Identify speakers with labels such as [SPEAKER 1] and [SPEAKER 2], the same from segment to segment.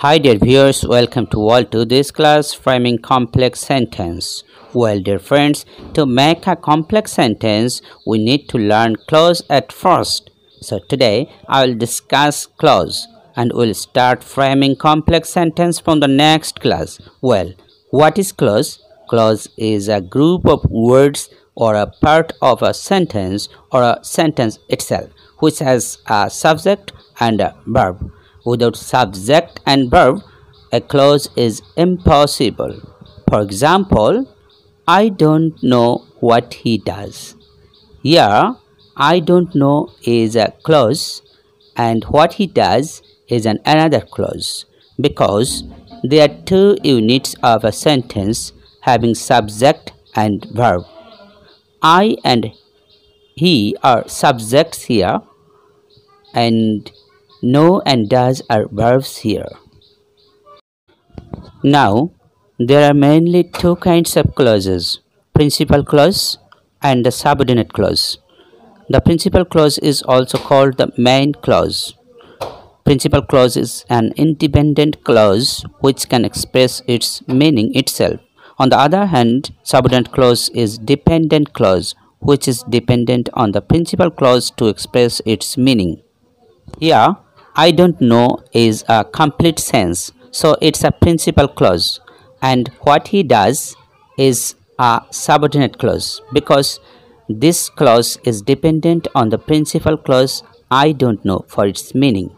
[SPEAKER 1] Hi dear viewers, welcome to all to this class framing complex sentence. Well dear friends, to make a complex sentence we need to learn clause at first. So today I will discuss clause and we'll start framing complex sentence from the next class. Well, what is clause? Clause is a group of words or a part of a sentence or a sentence itself which has a subject and a verb. Without subject and verb, a clause is impossible. For example, I don't know what he does. Here, I don't know is a clause and what he does is another clause because there are two units of a sentence having subject and verb. I and he are subjects here and know and does are verbs here. Now, there are mainly two kinds of clauses, principal clause and the subordinate clause. The principal clause is also called the main clause. Principal clause is an independent clause which can express its meaning itself. On the other hand, subordinate clause is dependent clause which is dependent on the principal clause to express its meaning. Here, I don't know is a complete sense, so it's a principal clause, and what he does is a subordinate clause because this clause is dependent on the principal clause I don't know for its meaning.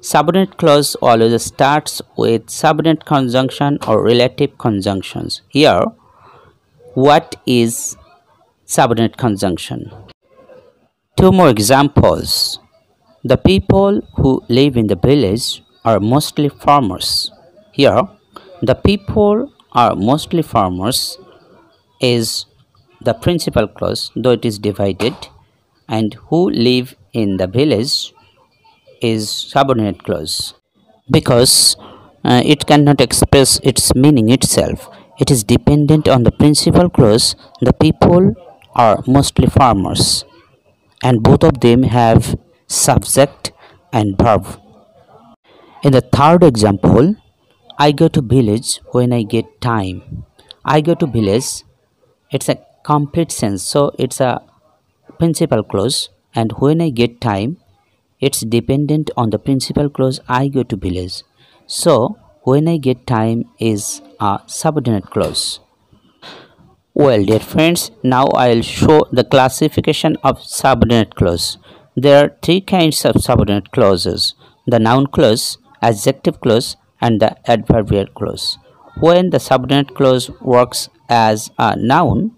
[SPEAKER 1] Subordinate clause always starts with subordinate conjunction or relative conjunctions. Here, what is subordinate conjunction? Two more examples. The people who live in the village are mostly farmers. Here, the people are mostly farmers is the principal clause, though it is divided, and who live in the village is subordinate clause because it cannot express its meaning itself. It is dependent on the principal clause. The people are mostly farmers, and both of them have subject and verb. In the third example, I go to village when I get time. I go to village, it's a complete sense, so it's a principal clause, and when I get time, it's dependent on the principal clause I go to village. So when I get time is a subordinate clause. Well dear friends, now I will show the classification of subordinate clause. There are three kinds of subordinate clauses: the noun clause, adjective clause, and the adverbial clause. When the subordinate clause works as a noun,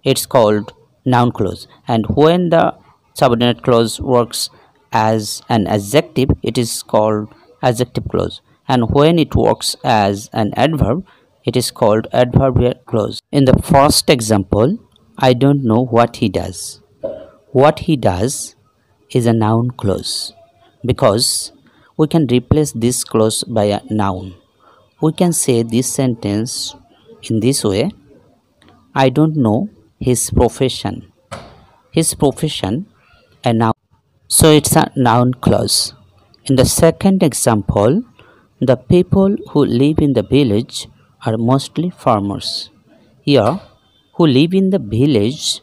[SPEAKER 1] it's called noun clause, and when the subordinate clause works as an adjective, it is called adjective clause, and when it works as an adverb, it is called adverbial clause. In the first example, I don't know what he does. What he does is a noun clause because we can replace this clause by a noun. We can say this sentence in this way: I don't know his profession. His profession, a noun. So it's a noun clause. In the second example, the people who live in the village are mostly farmers. Here, who live in the village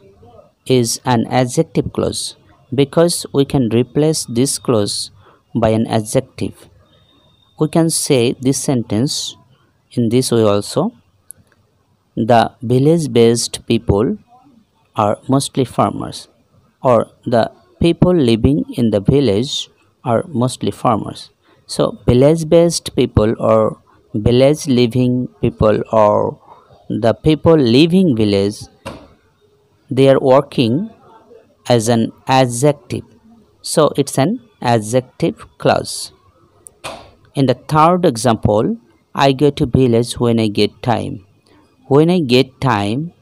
[SPEAKER 1] is an adjective clause because we can replace this clause by an adjective. We can say this sentence in this way also: the village-based people are mostly farmers, or the people living in the village are mostly farmers. So village-based people or village living people or the people living village, they are working as an adjective, so it's an adjective clause. In the third example, I go to village when I get time. When I get time,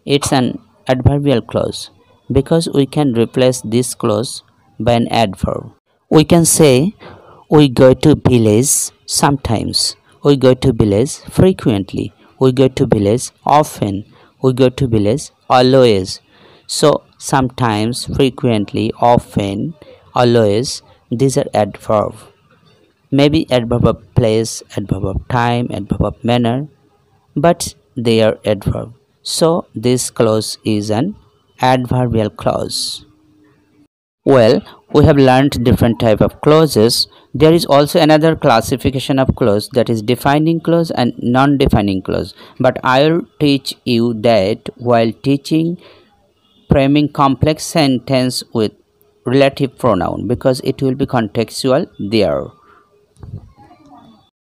[SPEAKER 1] it's an adverbial clause because we can replace this clause by an adverb. We can say we go to village sometimes, we go to village frequently, we go to village often, we go to village always. So sometimes, frequently, often, always, these are adverbs. maybe adverb of place, adverb of time, adverb of manner, but they are adverb. So this clause is an adverbial clause. Well, we have learned different type of clauses. There is also another classification of clause, that is defining clause and non-defining clause. But I'll teach you that while teaching framing complex sentence with relative pronoun, because it will be contextual there.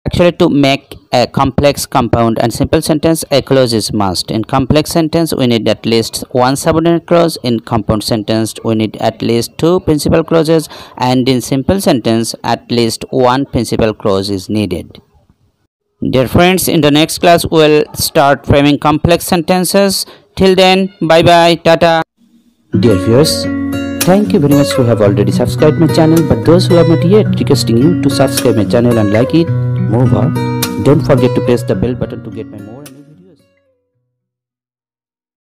[SPEAKER 1] Actually, to make a complex, compound and simple sentence, a clause is must. In complex sentence, we need at least one subordinate clause. In compound sentence, we need at least two principal clauses. And in simple sentence, at least one principal clause is needed. Dear friends, in the next class, we'll start framing complex sentences. Till then, bye-bye, tata. Dear viewers, thank you very much who have already subscribed my channel, but those who have not yet, requesting you to subscribe my channel and like it. Moreover, don't forget to press the bell button to get my more